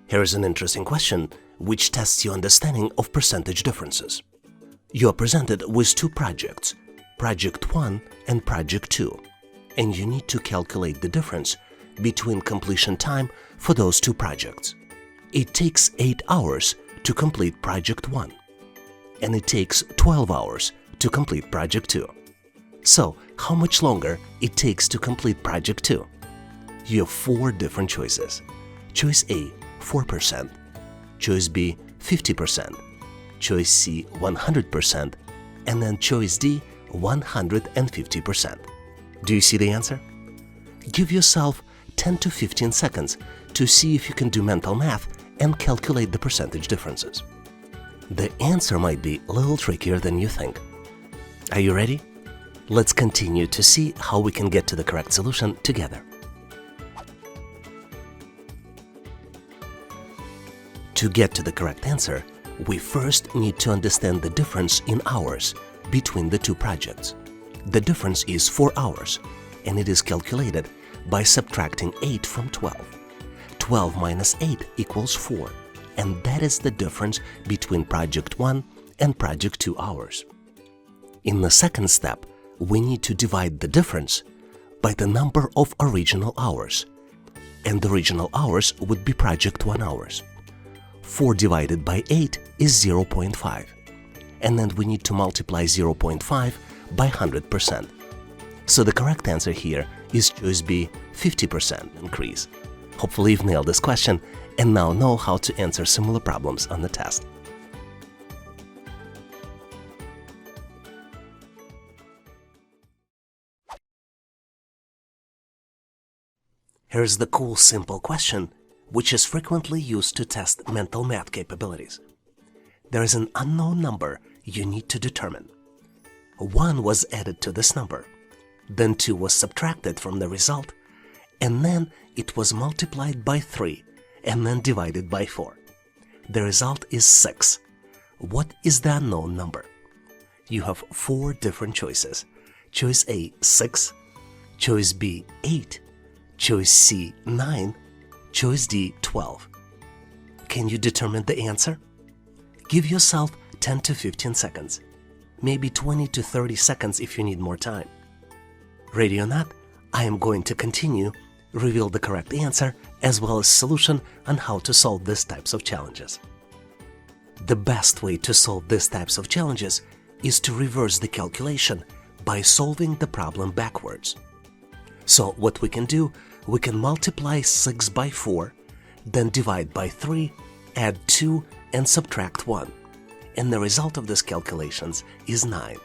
Here's an interesting question which tests your understanding of percentage differences. You are presented with two projects, Project 1 and Project 2, and you need to calculate the difference between completion time for those two projects. It takes 8 hours to complete Project 1, and it takes 12 hours to complete Project 2. So, how much longer it takes to complete Project 2? You have 4 different choices. Choice A, 4%, Choice B, 50%, Choice C, 100%, and then Choice D, 150%. Do you see the answer? Give yourself 10 to 15 seconds to see if you can do mental math and calculate the percentage differences. The answer might be a little trickier than you think. Are you ready? Let's continue to see how we can get to the correct solution together. To get to the correct answer, we first need to understand the difference in hours between the two projects. The difference is 4 hours, and it is calculated by subtracting 8 from 12. 12 minus 8 equals 4, and that is the difference between Project 1 and Project 2 hours. In the second step, we need to divide the difference by the number of original hours, and the original hours would be Project 1 hours. 4 divided by 8 is 0.5, and then we need to multiply 0.5 by 100%. So the correct answer here is choice B, 50% increase. Hopefully you've nailed this question and now know how to answer similar problems on the test. Here's the cool simple question which is frequently used to test mental math capabilities. There is an unknown number you need to determine. 1 was added to this number, then 2 was subtracted from the result, and then it was multiplied by 3 and then divided by 4. The result is 6. What is the unknown number? You have 4 different choices. Choice A, 6, Choice B, 8, Choice C, 9, Choice D, 12. Can you determine the answer? Give yourself 10 to 15 seconds, maybe 20 to 30 seconds if you need more time. Ready or not, I am going to continue, reveal the correct answer as well as solution on how to solve these types of challenges. The best way to solve these types of challenges is to reverse the calculation by solving the problem backwards. So what we can do, we can multiply 6 by 4, then divide by 3, add 2 and subtract 1. And the result of these calculations is 9.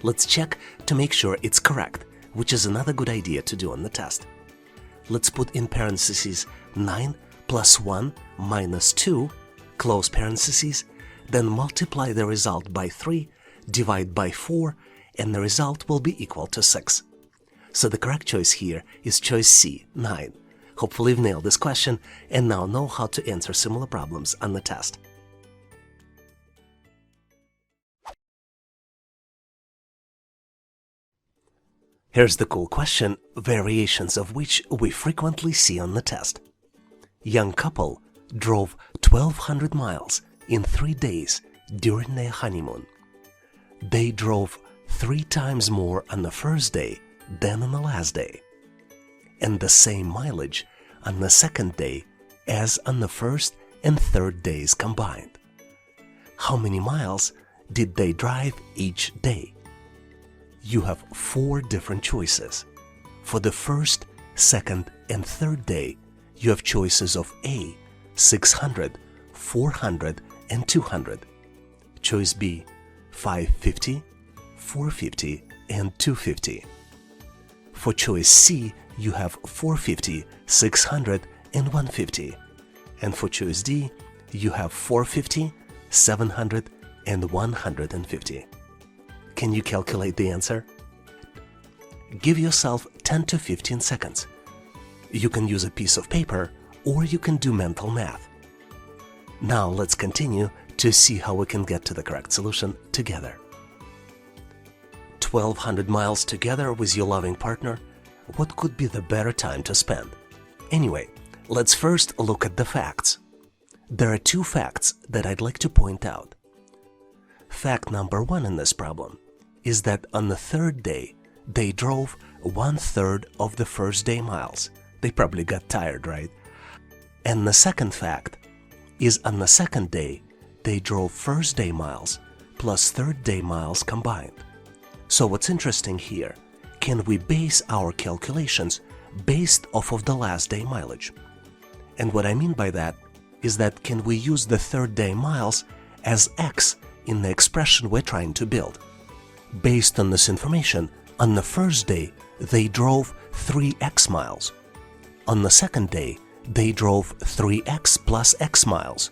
Let's check to make sure it's correct, which is another good idea to do on the test. Let's put in parentheses 9 plus 1 minus 2, close parentheses, then multiply the result by 3, divide by 4, and the result will be equal to 6. So the correct choice here is choice C, 9. Hopefully you've nailed this question and now know how to answer similar problems on the test. Here's the cool question, variations of which we frequently see on the test. Young couple drove 1,200 miles in 3 days during their honeymoon. They drove 3 times more on the first day than on the last day, and the same mileage on the second day as on the first and third days combined. How many miles did they drive each day? You have 4 different choices. For the first, second, and third day, you have choices of A, 600, 400, and 200. Choice B, 550, 450, and 250. For choice C, you have 450, 600, and 150. And for choice D, you have 450, 700, and 150. Can you calculate the answer? Give yourself 10 to 15 seconds. You can use a piece of paper or you can do mental math. Now let's continue to see how we can get to the correct solution together. 1,200 miles together with your loving partner, what could be the better time to spend? Anyway, let's first look at the facts. There are two facts that I'd like to point out. Fact number one in this problem is that on the third day, they drove 1/3 of the first day miles. They probably got tired, right? And the second fact is on the second day, they drove first day miles plus third day miles combined. So what's interesting here, can we base our calculations based off of the last day mileage? And what I mean by that is that can we use the third day miles as x in the expression we're trying to build? Based on this information, on the first day, they drove 3x miles. On the second day, they drove 3x plus x miles.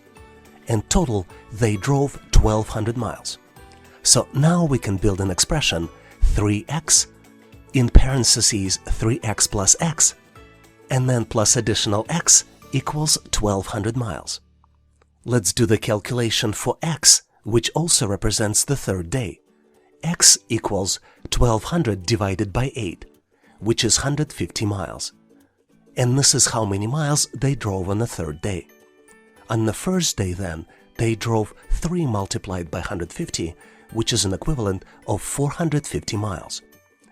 In total, they drove 1,200 miles. So now we can build an expression 3x in parentheses 3x plus x, and then plus additional x equals 1,200 miles. Let's do the calculation for x, which also represents the third day. X equals 1,200 divided by 8, which is 150 miles. And this is how many miles they drove on the third day. On the first day then, they drove 3 multiplied by 150, which is an equivalent of 450 miles.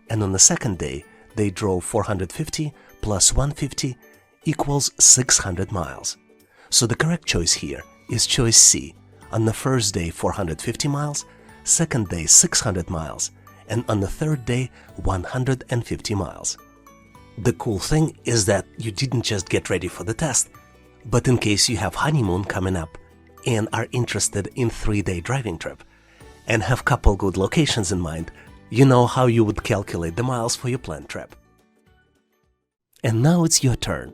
And on the second day, they drove 450 plus 150 equals 600 miles. So the correct choice here is choice C. On the first day, 450 miles, second day, 600 miles, and on the third day, 150 miles. The cool thing is that you didn't just get ready for the test, but in case you have honeymoon coming up and are interested in 3-day driving trip and have couple good locations in mind, you know how you would calculate the miles for your planned trip. And now it's your turn.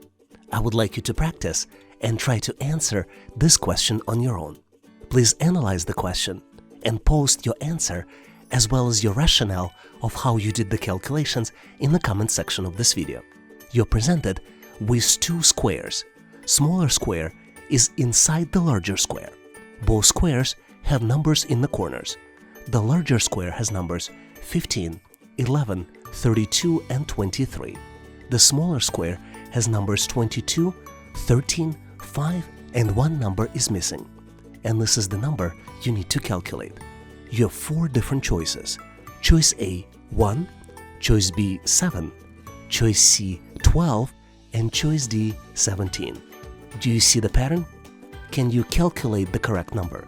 I would like you to practice and try to answer this question on your own. Please analyze the question and post your answer as well as your rationale of how you did the calculations in the comment section of this video. You're presented with two squares. Smaller square is inside the larger square. Both squares have numbers in the corners. The larger square has numbers 15, 11, 32, and 23. The smaller square has numbers 22, 13, 5, and one number is missing. And this is the number you need to calculate. You have 4 different choices. Choice A, 1, choice B, 7, choice C, 12, and choice D, 17. Do you see the pattern? Can you calculate the correct number?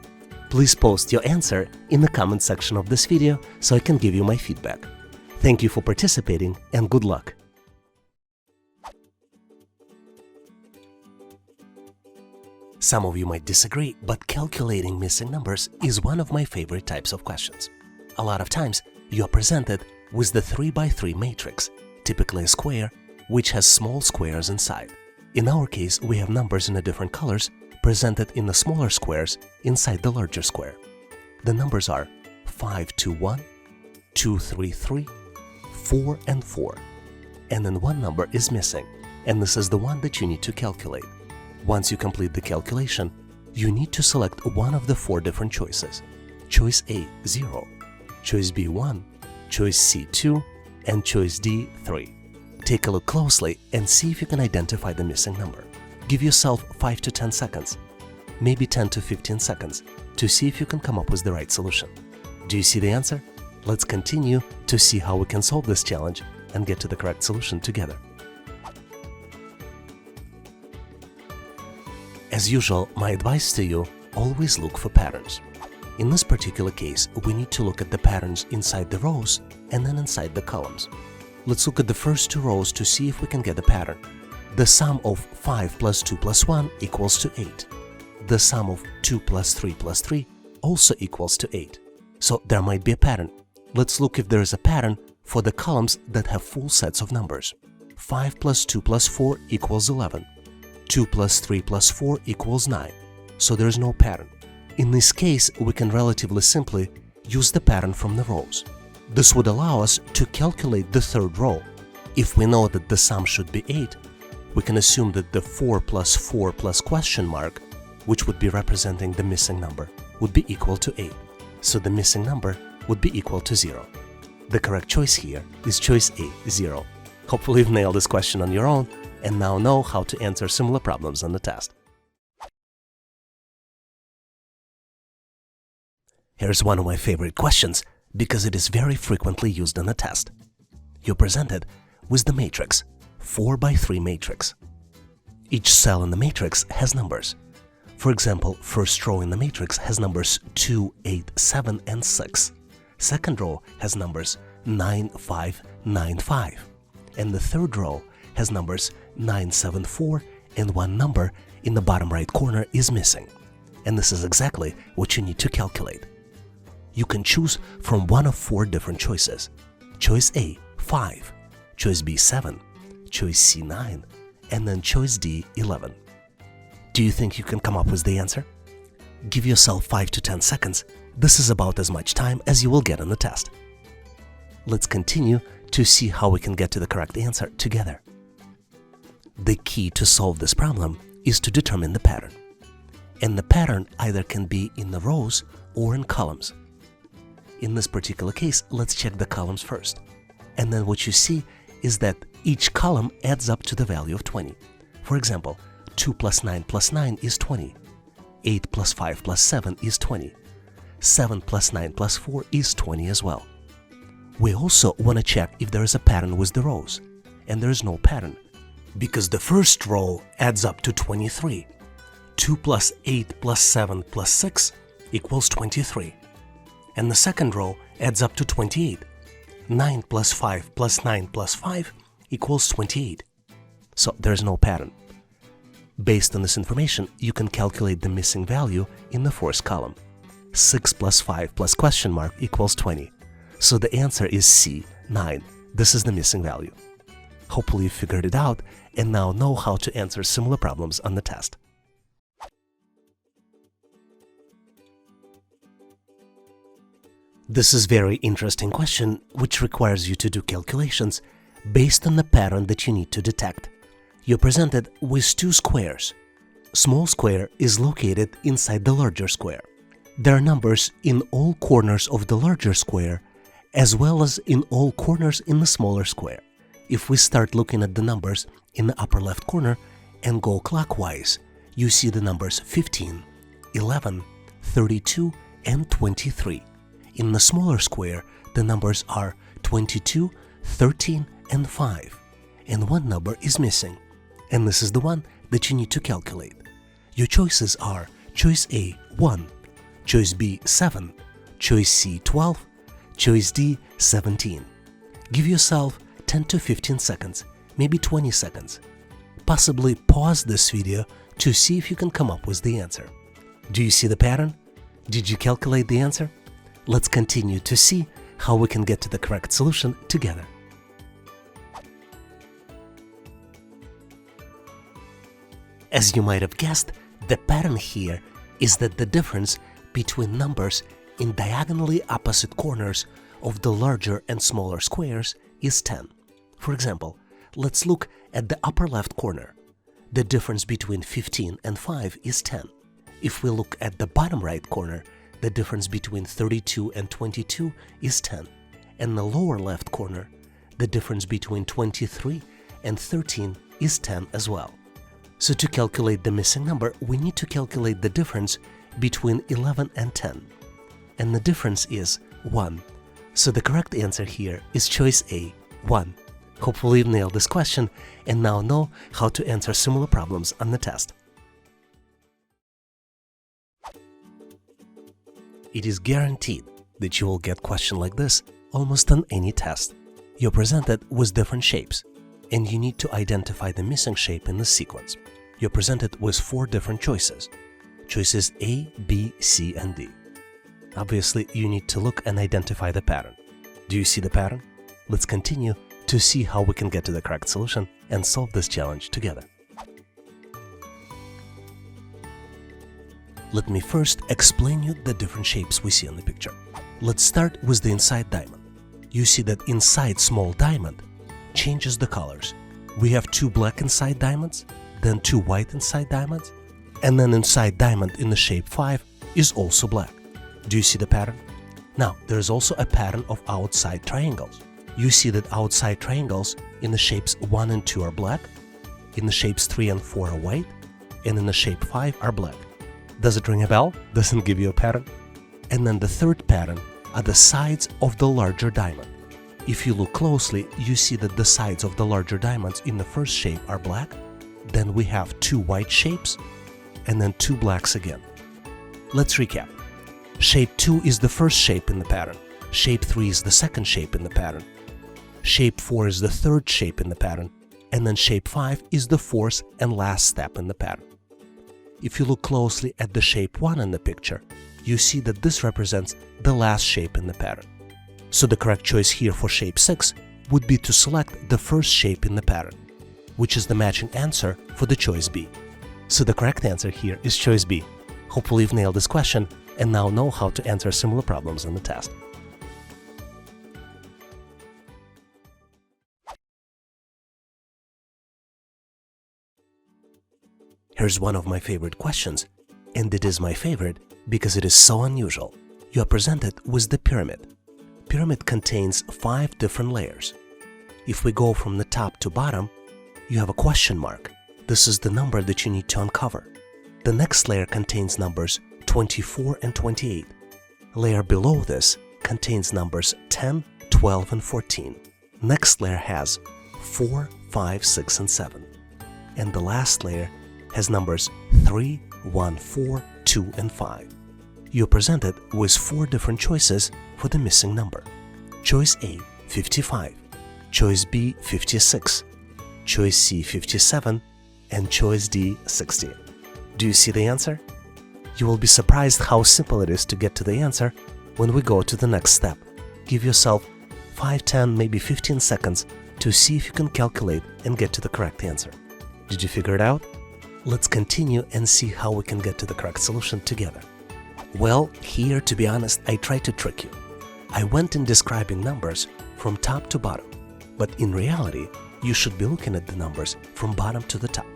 Please post your answer in the comment section of this video so I can give you my feedback. Thank you for participating and good luck! Some of you might disagree, but calculating missing numbers is one of my favorite types of questions. A lot of times, you are presented with the 3x3 matrix, typically a square, which has small squares inside. In our case, we have numbers in different colors presented in the smaller squares inside the larger square. The numbers are 5, 2, 1, 2, 3, 3, 4, and 4. And then one number is missing, and this is the one that you need to calculate. Once you complete the calculation, you need to select one of the 4 different choices. Choice A, 0, choice B, 1, choice C, 2, and choice D, 3. Take a look closely and see if you can identify the missing number. Give yourself 5 to 10 seconds, maybe 10 to 15 seconds, to see if you can come up with the right solution. Do you see the answer? Let's continue to see how we can solve this challenge and get to the correct solution together. As usual, my advice to you, always look for patterns. In this particular case, we need to look at the patterns inside the rows and then inside the columns. Let's look at the first 2 rows to see if we can get a pattern. The sum of 5 plus 2 plus 1 equals to 8. The sum of 2 plus 3 plus 3 also equals to 8. So there might be a pattern. Let's look if there is a pattern for the columns that have full sets of numbers. 5 plus 2 plus 4 equals 11. 2 plus 3 plus 4 equals 9. So there is no pattern. In this case, we can relatively simply use the pattern from the rows. This would allow us to calculate the third row. If we know that the sum should be 8, we can assume that the 4 plus question mark, which would be representing the missing number, would be equal to 8. So the missing number would be equal to 0. The correct choice here is choice A, 0. Hopefully you've nailed this question on your own and now know how to answer similar problems on the test. Here's one of my favorite questions because it is very frequently used in a test. You're presented with the matrix, 4 by 3 matrix. Each cell in the matrix has numbers. For example, first row in the matrix has numbers 2, 8, 7, and 6. Second row has numbers 9, 5, 9, 5. And the third row has numbers 9, 7, 4, and one number in the bottom right corner is missing. And this is exactly what you need to calculate. You can choose from one of 4 different choices. Choice A, 5. Choice B, 7. Choice C, 9. And then choice D, 11. Do you think you can come up with the answer? Give yourself 5 to 10 seconds. This is about as much time as you will get in the test. Let's continue to see how we can get to the correct answer together. The key to solve this problem is to determine the pattern. And the pattern either can be in the rows or in columns. In this particular case, let's check the columns first. And then what you see is that each column adds up to the value of 20. For example, 2 plus 9 plus 9 is 20. 8 plus 5 plus 7 is 20. 7 plus 9 plus 4 is 20 as well. We also want to check if there is a pattern with the rows. And there is no pattern, because the first row adds up to 23. 2 plus 8 plus 7 plus 6 equals 23. And the second row adds up to 28. 9 plus 5 plus 9 plus 5 equals 28. So there's no pattern. Based on this information, you can calculate the missing value in the fourth column. 6 plus 5 plus question mark equals 20. So the answer is C, 9. This is the missing value. Hopefully you figured it out and now know how to answer similar problems on the test. This is very interesting question which requires you to do calculations based on the pattern that you need to detect. You're presented with 2 squares. Small square is located inside the larger square. There are numbers in all corners of the larger square as well as in all corners in the smaller square. If we start looking at the numbers in the upper left corner and go clockwise, you see the numbers 15, 11, 32, and 23. In the smaller square, the numbers are 22, 13, and 5. And one number is missing. And this is the one that you need to calculate. Your choices are choice A, 1, choice B, 7, choice C, 12, choice D, 17. Give yourself 10 to 15 seconds, maybe 20 seconds. Possibly pause this video to see if you can come up with the answer. Do you see the pattern? Did you calculate the answer? Let's continue to see how we can get to the correct solution together. As you might have guessed, the pattern here is that the difference between numbers in diagonally opposite corners of the larger and smaller squares is 10. For example, let's look at the upper left corner. The difference between 15 and 5 is 10. If we look at the bottom right corner, the difference between 32 and 22 is 10. And the lower left corner, the difference between 23 and 13 is 10 as well. So to calculate the missing number, we need to calculate the difference between 11 and 10. And the difference is 1. So the correct answer here is choice A, 1. Hopefully you've nailed this question and now know how to answer similar problems on the test. It is guaranteed that you will get a question like this almost on any test. You're presented with different shapes, and you need to identify the missing shape in the sequence. You're presented with 4 different choices. Choices A, B, C, and D. Obviously, you need to look and identify the pattern. Do you see the pattern? Let's continue to see how we can get to the correct solution and solve this challenge together. Let me first explain you the different shapes we see on the picture. Let's start with the inside diamond. You see that inside small diamond changes the colors. We have 2 black inside diamonds, then 2 white inside diamonds, and then inside diamond in the shape 5 is also black. Do you see the pattern? Now, there is also a pattern of outside triangles. You see that outside triangles in the shapes 1 and 2 are black, in the shapes 3 and 4 are white, and in the shape 5 are black. Does it ring a bell? Doesn't give you a pattern? and then the third pattern are the sides of the larger diamond. If you look closely, you see that the sides of the larger diamonds in the first shape are black, then we have 2 white shapes, and then 2 blacks again. Let's recap. Shape 2 is the first shape in the pattern, shape 3 is the second shape in the pattern, shape 4 is the third shape in the pattern, and then shape 5 is the fourth and last step in the pattern. If you look closely at the shape 1 in the picture, you see that this represents the last shape in the pattern. So the correct choice here for shape 6 would be to select the first shape in the pattern, which is the matching answer for the choice B. So the correct answer here is choice B. Hopefully you've nailed this question and now know how to answer similar problems in the test. Here's one of my favorite questions, and it is my favorite because it is so unusual. You are presented with the pyramid. Pyramid contains 5 different layers. If we go from the top to bottom, you have a question mark. This is the number that you need to uncover. The next layer contains numbers 24 and 28. Layer below this contains numbers 10, 12, and 14. Next layer has 4, 5, 6, and 7. And the last layer has numbers 3, 1, 4, 2, and 5. You're presented with 4 different choices for the missing number. Choice A, 55. Choice B, 56. Choice C, 57. And choice D, 60. Do you see the answer? You will be surprised how simple it is to get to the answer when we go to the next step. Give yourself 5, 10, maybe 15 seconds to see if you can calculate and get to the correct answer. Did you figure it out? Let's continue and see how we can get to the correct solution together. Well, here, to be honest, I tried to trick you. I went in describing numbers from top to bottom, but in reality, you should be looking at the numbers from bottom to the top.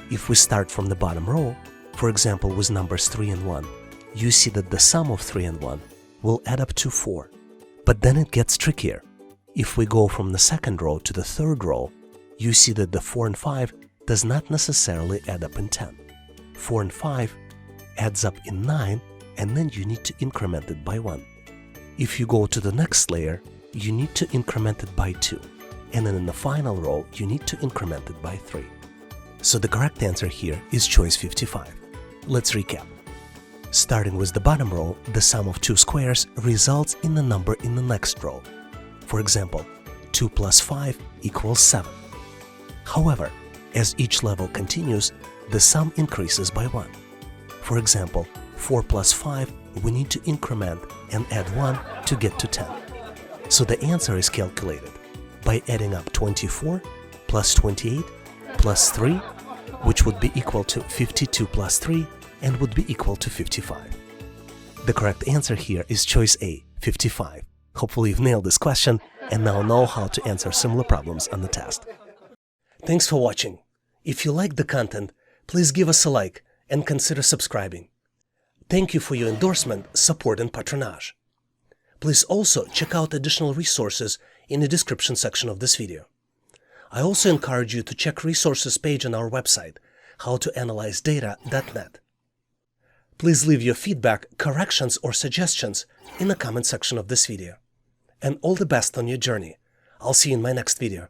If we start from the bottom row, for example with numbers 3 and 1, you see that the sum of 3 and 1 will add up to 4. But then it gets trickier. If we go from the second row to the third row, you see that the 4 and 5 does not necessarily add up in 10. 4 and 5 adds up in 9, and then you need to increment it by 1. If you go to the next layer, you need to increment it by 2. And then in the final row, you need to increment it by 3. So the correct answer here is choice 55. Let's recap. Starting with the bottom row, the sum of 2 squares results in the number in the next row. For example, 2 plus 5 equals 7. However, as each level continues, the sum increases by 1. For example, 4 plus 5, we need to increment and add 1 to get to 10. So the answer is calculated by adding up 24 plus 28 plus 3, which would be equal to 52 plus 3 and would be equal to 55. The correct answer here is choice A, 55. Hopefully you've nailed this question and now know how to answer similar problems on the test. Thanks for watching. If you like the content, please give us a like and consider subscribing. Thank you for your endorsement, support, and patronage. Please also check out additional resources in the description section of this video. I also encourage you to check resources page on our website, howtoanalyzedata.net. Please leave your feedback, corrections, or suggestions in the comment section of this video. And all the best on your journey. I'll see you in my next video.